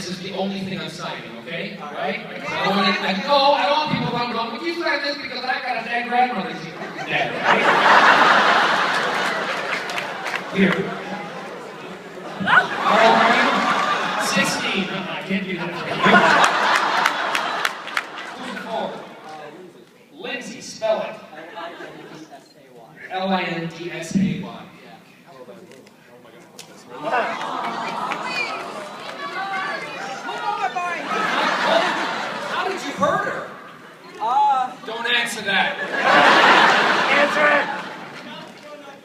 this is the only thing I'm signing, okay? All right? I don't want people going, would you sign this because I got a dead grandmother? She's dead, right? Here. How old are you? 16. I can't do that for you. Lindsay, spell it. Lindsay. How did you hurt her? Don't answer that. Answer it!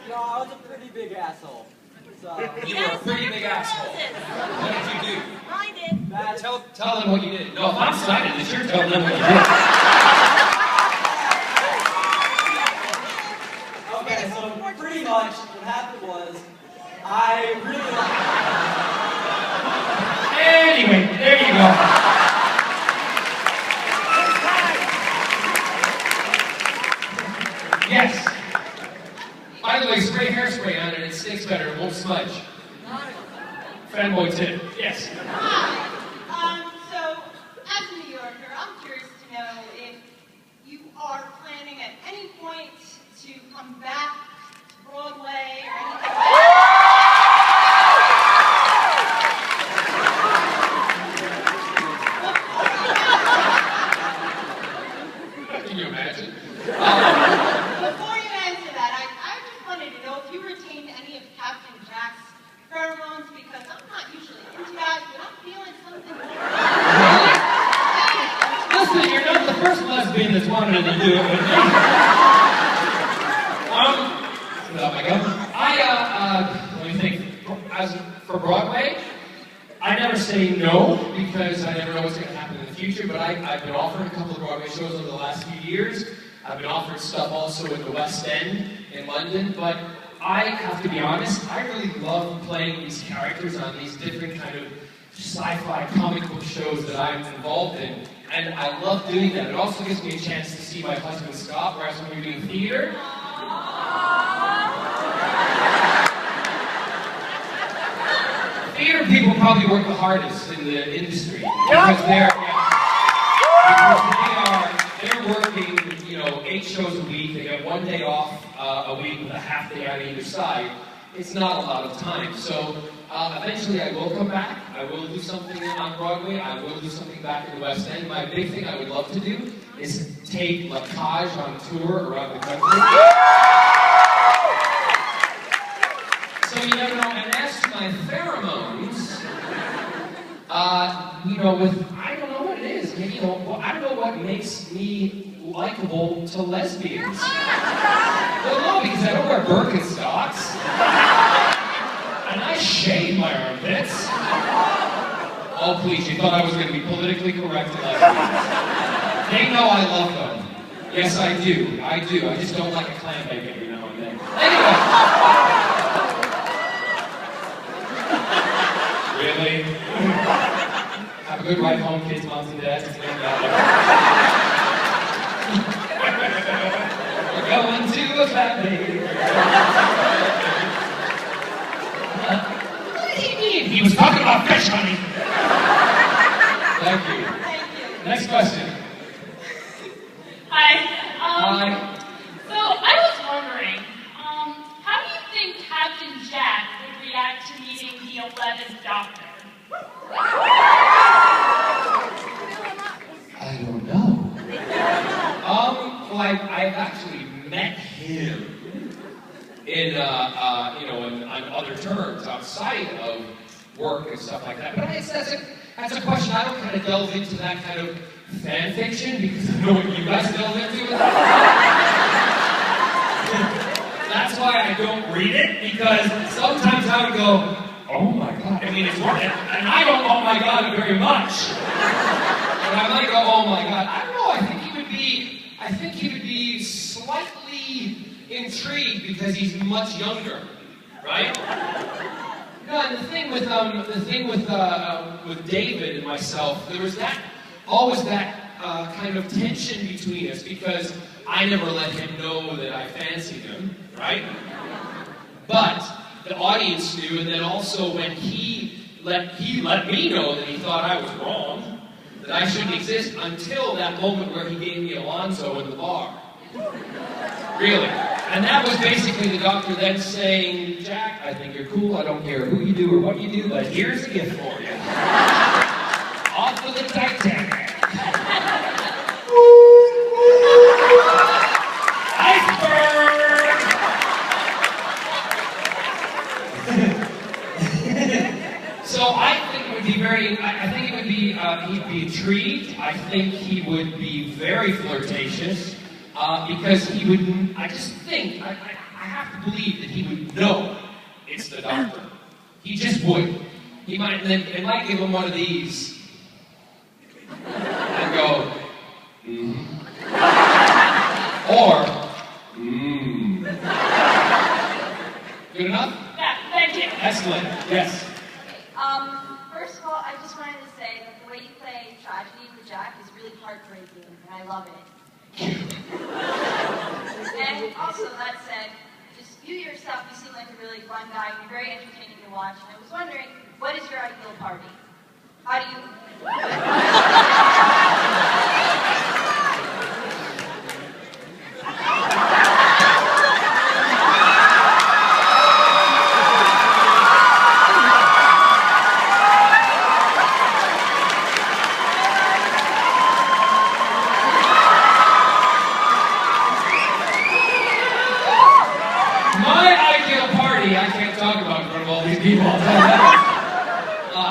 No, I was a pretty big asshole. So, you were a pretty big asshole. What did you do? I did. Tell them what you did. No, if I'm signing this, you're telling them what you did. Okay, so pretty much what happened was, I really Anyway, there you go. Yes. By the way, spray hairspray on it, it sticks better, it won't smudge. Fanboy tip. Yes. Hi. So, as a New Yorker, I'm curious to know if you are planning at any point to come back to Broadway or anything like that. Can you imagine? Before you answer that, I just wanted to know if you retained any of Captain Jack's pheromones, because I'm not usually into guys, but I'm feeling something. Listen, you're not the first lesbian that's wanted to do it with me. Oh my God. Let me think. As for Broadway, I never say no because I never know what's going to happen in the future, but I've been offered a couple of Broadway shows over the last few years. I've been offered stuff also at the West End in London, but I have to be honest, I really love playing these characters on these different kind of sci-fi comic book shows that I'm involved in, and I love doing that. It also gives me a chance to see my husband Scott, whereas when you're doing theater, theater people probably work the hardest in the industry because they're working, 8 shows a week. They get 1 day off a week with a half day on either side. It's not a lot of time. So eventually I will come back. I will do something on Broadway. I will do something back in the West End. My big thing I would love to do is take La Cage on tour around the country. So you never know. And as to my pheromones, I don't know what it is. Maybe, I don't know what makes me likable to lesbians. Well, no, because I don't wear Birkenstocks. And I shave my armpits. Oh, please, you thought I was going to be politically correct to lesbians. They know I love them. Yes, I do. I do. I just don't like a clam bake every now and then. Anyway. Really? Have a good ride home, kids, moms and dads. We're going to a fat baby. What did he mean? He was talking about fish, honey. Thank you. Thank you. Next question. Hi. Hi. So I was wondering, how do you think Captain Jack would react to meeting the 11th Doctor? I don't know. Well, I've actually met him in, on other terms outside of work and stuff like that. But that's a question I don't kind of delve into that kind of fan fiction because I know what you guys delve into with that. That's why I don't read it, because sometimes I would go, oh my God. I mean, it's worth it. And I don't oh my God very much. But I might go, oh my God. I don't know, I think he would be slightly intrigued because he's much younger, right? No, and the thing with David and myself, there was always that kind of tension between us because I never let him know that I fancied him, right? But the audience knew, and then also when he let me know that he thought I was wrong, that I shouldn't exist, until that moment where he gave me Alonzo in the bar. Really. And that was basically the doctor then saying, Jack, I think you're cool, I don't care who you do or what you do, but here's a gift for you. Off of the Titanic. Iceberg! So I think it would be I think it would be, he'd be intrigued. I think he would be very flirtatious. Because he would, I have to believe that he would know it's the doctor. He just would. It might give him one of these. And go, Or, Good enough? Yeah, thank you. Excellent, yes. First of all, I just wanted to say that the way you play tragedy with Jack is really heartbreaking, and I love it. And also, that said, just you yourself, you seem like a really fun guy, and you're very entertaining to watch, and I was wondering, what is your ideal party? How do you...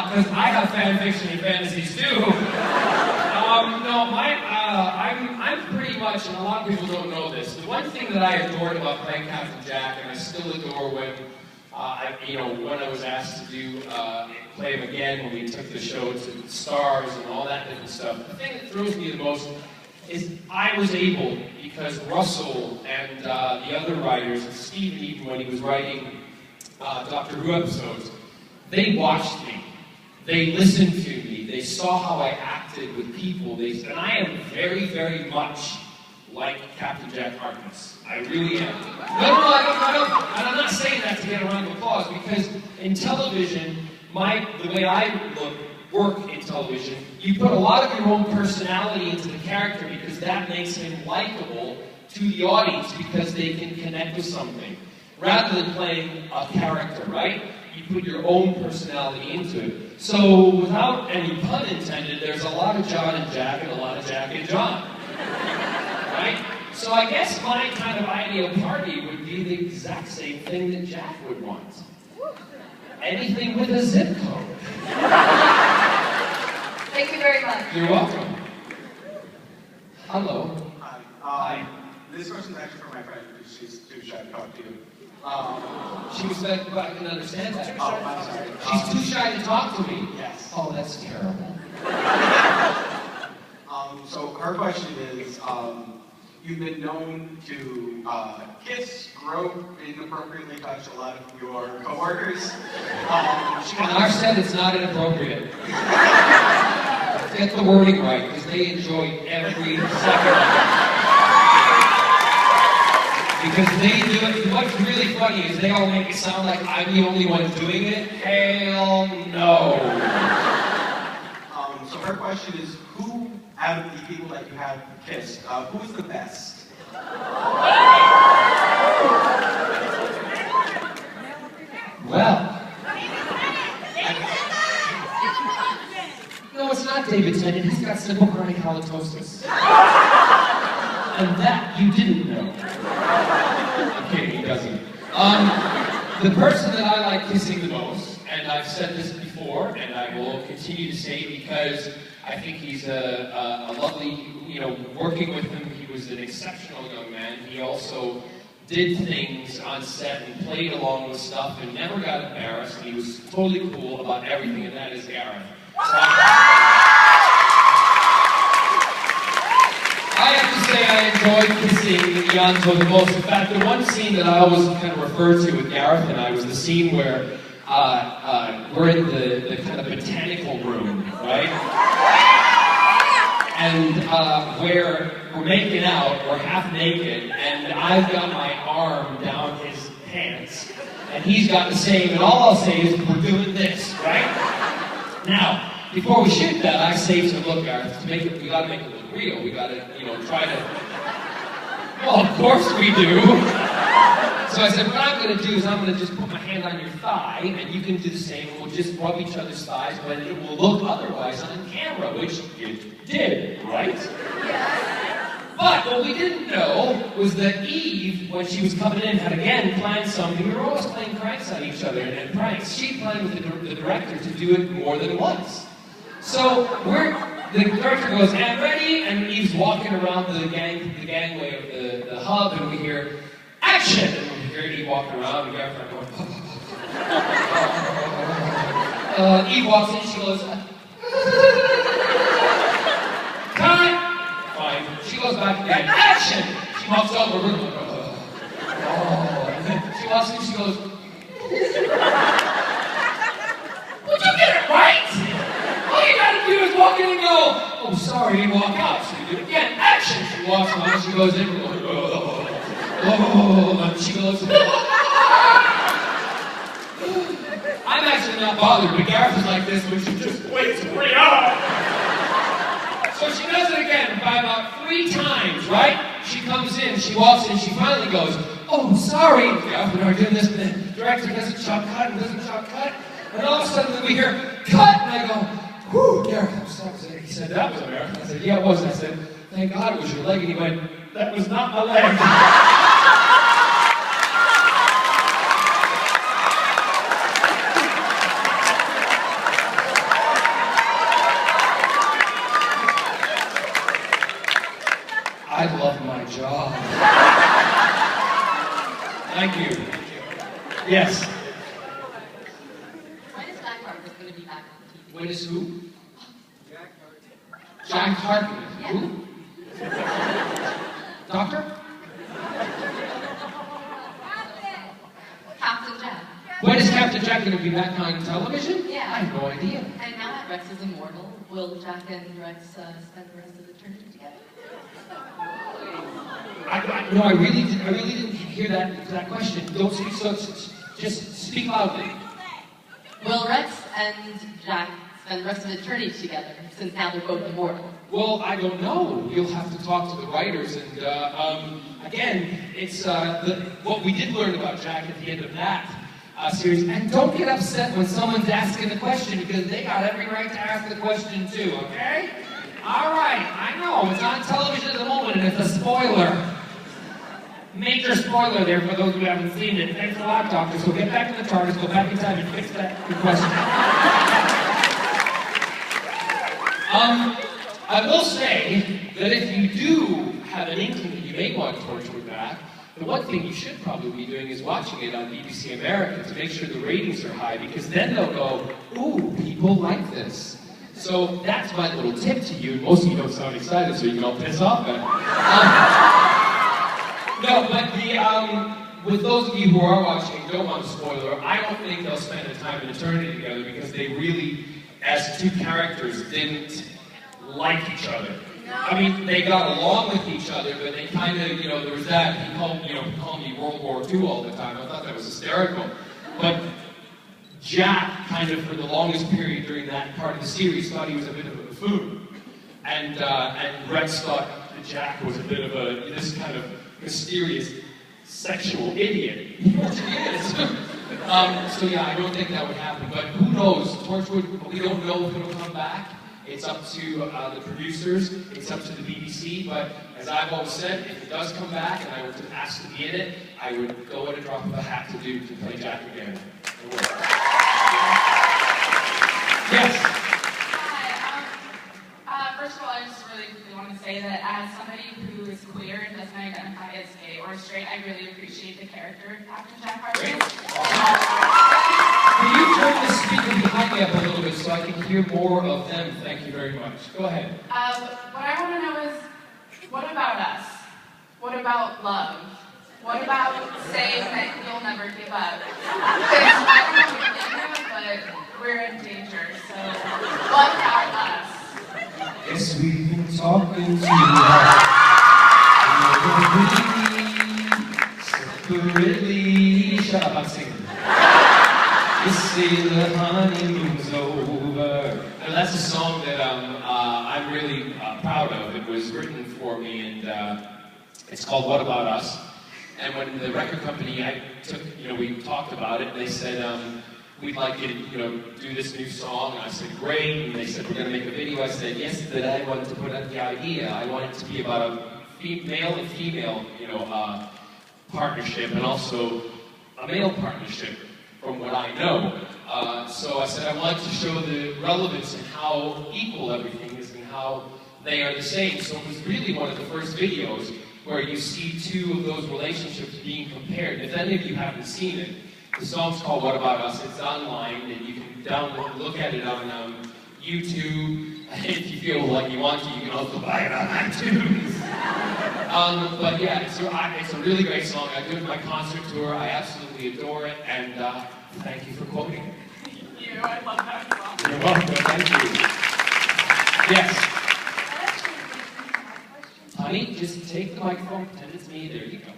Because I have fan fiction and fantasies too. I'm pretty much, and a lot of people don't know this, the one thing that I adored about playing Captain Jack, and I still adore when I was asked to play him again when we took the show to the stars and all that different stuff, the thing that throws me the most is I was able, because Russell and the other writers, and Steven even when he was writing Doctor Who episodes, they watched me. They listened to me. They saw how I acted with people. And I am very, very much like Captain Jack Harkness. I really am. No, I don't. And I'm not saying that to get a round of applause, because in television, the way I work in television, you put a lot of your own personality into the character because that makes him likable to the audience because they can connect with something. Rather than playing a character, right? You put your own personality into it. So, without any pun intended, there's a lot of John and Jack and a lot of Jack and John. Right? So I guess my kind of ideal party would be the exact same thing that Jack would want. Anything with a zip code. Thank you very much. You're welcome. Hello. Hi. This question's actually for my friend because she's too shy to talk to you. She was like, but I can understand that. Oh, I'm sorry. She's too shy to talk to me. Yes. Oh, that's terrible. So her question is, you've been known to kiss, grope, inappropriately touch a lot of your coworkers. On our set, it's not inappropriate. Get the wording right, because they enjoy every second of it. Because they do it, what's really funny is they all make it sound like I'm the only one doing it. Hell no. So her question is, who out of the people that you have kissed, who's the best? Well. No, it's not David Tennant. He's got simple chronic halitosis. And that you didn't know. I'm kidding, he doesn't. The person that I like kissing the most, and I've said this before, and I will continue to say it because I think he's a lovely, working with him, he was an exceptional young man. He also did things on set and played along with stuff and never got embarrassed. He was totally cool about everything, and that is Gareth. So I have to say I enjoyed kissing Ianto the most. In fact, the one scene that I always kind of refer to with Gareth and I was the scene where we're in the kind of botanical room, right? And where we're making out, we're half naked, and I've got my arm down his pants, and he's got the same, and all I'll say is, we're doing this, right? Now, before we shoot that, I say to look, Gareth, to make it, we gotta make it look real. We gotta, try to. Well, of course we do. So I said, what I'm gonna do is I'm gonna just put my hand on your thigh, and you can do the same. We'll just rub each other's thighs, but it will look otherwise on camera, which it did, right? But what we didn't know was that Eve, when she was coming in, had again planned something. We were always playing pranks on each other and pranks. She planned with the director to do it more than once. So the director goes, and ready, and Eve's walking around the gangway of the hub, and we hear, action! And we hear Eve walking around, and the director going, Eve walks in, she goes, cut! Fine. She goes back again, action! She walks over, and then she walks in, she goes, would you get it right? All you gotta do is walk in and go, oh, sorry, and walk out. So you do it again, action! She walks on, she goes in, and she goes, I'm actually not bothered, but Gareth is like this, when she just waits way up. So she does it again by about 3 times, right? She comes in, she walks in, she finally goes, oh, sorry. Gareth and I are doing this, and the director doesn't shot cut and doesn't shot cut. And all of a sudden we hear, cut! And I go, whew, Gareth, I'm sorry. He said, that was a marathon. I said, yeah, it was. I said, thank God it was your leg. And he went, that was not my leg. I love my job. Thank you. Yes. When is Jack Harkness going to be back on TV? When is who? Jack Harkness. Yeah. Who? Doctor? Captain Jack. When is Captain Jack going to be back on television? Yeah. I have no idea. And now that Rex is immortal, will Jack and Rex spend the rest of eternity together? I really didn't hear that question. Don't speak so. Just speak loudly. Will Rex and Jack spend the rest of eternity together, since now they're both immortal? Well, I don't know. You'll have to talk to the writers, and again, it's what we did learn about Jack at the end of that series. And don't get upset when someone's asking the question, because they got every right to ask the question too. Okay? All right. I know it's on television at the moment, and it's a spoiler. Major spoiler there for those who haven't seen it. Thanks a lot, Doctor. So get back to the TARDIS, go back in time and fix that question. I will say that if you do have an inkling that you may want Torchwood back, the one thing you should probably be doing is watching it on BBC America to make sure the ratings are high, because then they'll go, ooh, people like this. So that's my little tip to you. Most of you don't sound excited, so you can all piss off then. No, but with those of you who are watching and don't want a spoiler, I don't think they'll spend a time in eternity together, because they really, as 2 characters, didn't like each other. I mean, they got along with each other, but they kind of, there was that. He called me World War II all the time. I thought that was hysterical. But Jack, kind of for the longest period during that part of the series, thought he was a bit of a buffoon, and Rex thought that Jack was a bit of this kind of mysterious sexual idiot, which he is. So yeah, I don't think that would happen. But who knows? Torchwood, we don't know if it'll come back. It's up to the producers. It's up to the BBC. But as I've always said, if it does come back and I were to ask to be in it, I would go at a drop of a hat to play Jack again. Yes. First of all, I just really want to say that as somebody who is queer and doesn't identify as gay or straight, I really appreciate the character of Captain Jack Harkness. Can you turn the speaker behind me up a little bit so I can hear more of them? Thank you very much. Go ahead. What I want to know is, what about us? What about love? What about saying that you'll never give up? Because I don't know what you're doing, but we're in danger, so what about us? Guess we've been talking to you separately. Shut up, I'm singing. You say the honeymoon's over. And that's a song that I'm really proud of. It was written for me, and it's called What About Us? And when the record company, we talked about it, and they said, we'd like you to, do this new song. And I said, great. And they said, we're going to make a video. I said, yes, that I wanted to put out the idea. I want it to be about a male and female, partnership, and also a male partnership, from what I know. So I said, I want to show the relevance and how equal everything is and how they are the same. So it was really one of the first videos where you see two of those relationships being compared. If any of you haven't seen it, the song's called What About Us? It's online, and you can download, look at it on YouTube. If you feel like you want to, you can also buy it on iTunes. But yeah, it's a really great song. I do it in my concert tour. I absolutely adore it, and thank you for quoting it. Thank you. I love that song. You're welcome. Thank you. Yes. Honey, just take the microphone, pretend it's me. There you go.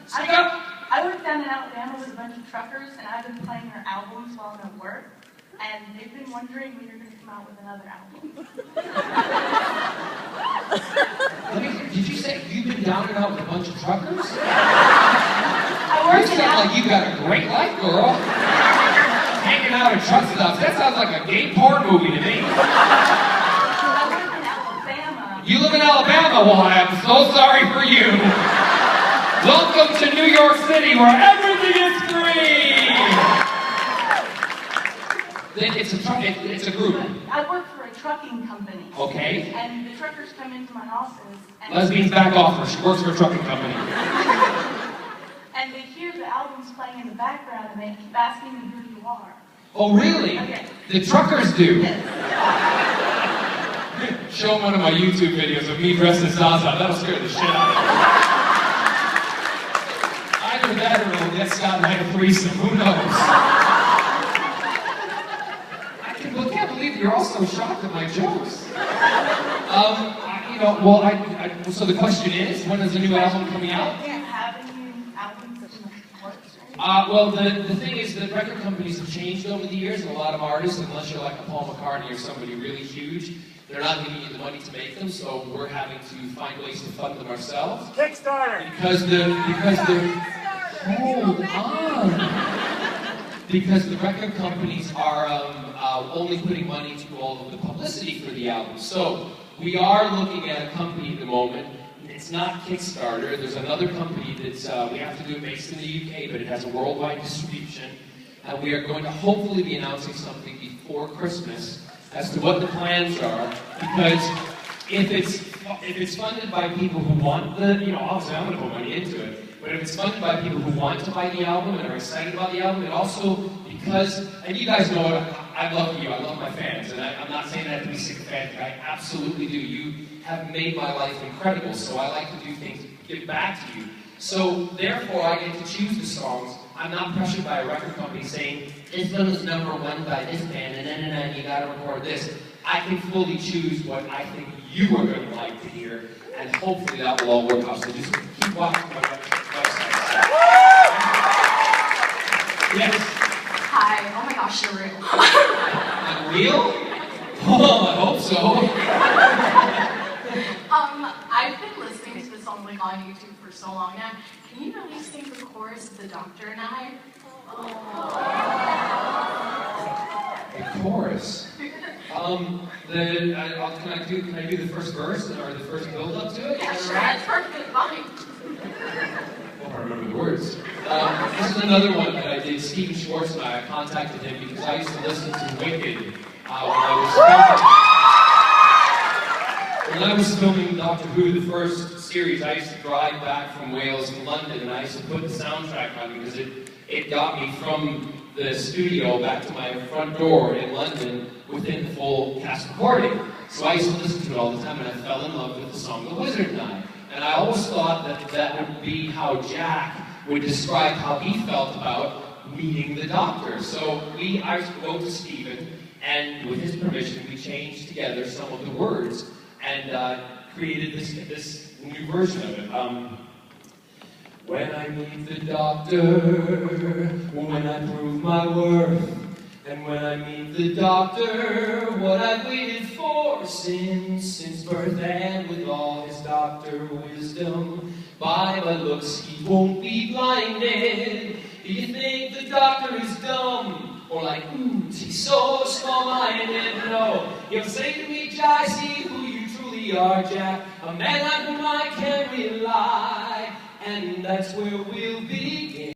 Speak up. I work down in Alabama with a bunch of truckers, and I've been playing their albums while I'm at work, and they've been wondering when you're going to come out with another album. Did you say you've been down and out with a bunch of truckers? I work You sound like you got a great life, girl. Hanging out in truck stops. That sounds like a gay porn movie to me. I work in Alabama. You live in Alabama? Well, I am so sorry for you. Welcome to New York City, where everything is free. It's a group. I work for a trucking company. Okay. And the truckers come into my office. And Lesbians back off her. She works for a trucking company. And they hear the albums playing in the background, and they keep asking me who you are. Oh, really? Okay. The truckers do. Yes. Show them one of my YouTube videos of me dressed as Zaza. That'll scare the shit out of them. Either that or it'll get Scott and I a threesome. Who knows? I can't believe you're all so shocked at my jokes. So the question is, when is the new album coming out? Do you have any albums in the works? Well, the thing is that record companies have changed over the years, and a lot of artists, unless you're like a Paul McCartney or somebody really huge, they're not giving you the money to make them, so we're having to find ways to fund them ourselves. Kickstarter! Hold on! Because the record companies are only putting money to all of the publicity for the album. So we are looking at a company at the moment. It's not Kickstarter. There's another company that's, we have to do it based in the UK, but it has a worldwide distribution. And we are going to hopefully be announcing something before Christmas as to what the plans are. Because if it's funded by people who want obviously I'm going to put money into it. But if it's funded by people who want to buy the album and are excited about the album, it also, and you guys know it, I love you, I love my fans, and I'm not saying that to be sycophantic, I absolutely do. You have made my life incredible, so I like to do things to give back to you. So, therefore, I get to choose the songs. I'm not pressured by a record company saying, this one was #1 by this band, and then you gotta record this. I can fully choose what I think you are going to like to hear, and hopefully that will all work out. So just keep watching my website. Yes? Hi. Oh my gosh, you're real. I'm real? Oh, I hope so. I've been listening to this song like on YouTube for so long now. Can you at least sing the chorus of The Doctor and I? The chorus? Can I do the first verse or the first build up to it? Yeah, sure, that's perfectly fine. I remember the words. This is another one that I did. Stephen Schwartz and I contacted him because I used to listen to Wicked when I was filming Doctor Who, the first series. I used to drive back from Wales to London, and I used to put the soundtrack on because it got me from the studio back to my front door in London within the full cast recording. So I used to listen to it all the time, and I fell in love with the song The Wizard and I. And I always thought that would be how Jack would describe how he felt about meeting the Doctor. So I wrote to Stephen, and with his permission, we changed together some of the words and created this new version of it. When I meet the doctor, when I prove my worth, and when I meet the doctor, what I've waited for since birth, and with all his doctor wisdom, by my looks he won't be blinded. Do you think the doctor is dumb? Or like, oops, he's so small-minded? No, he'll say to me, Jai, see who you truly are, Jack, a man on whom I can rely, and that's where we'll begin.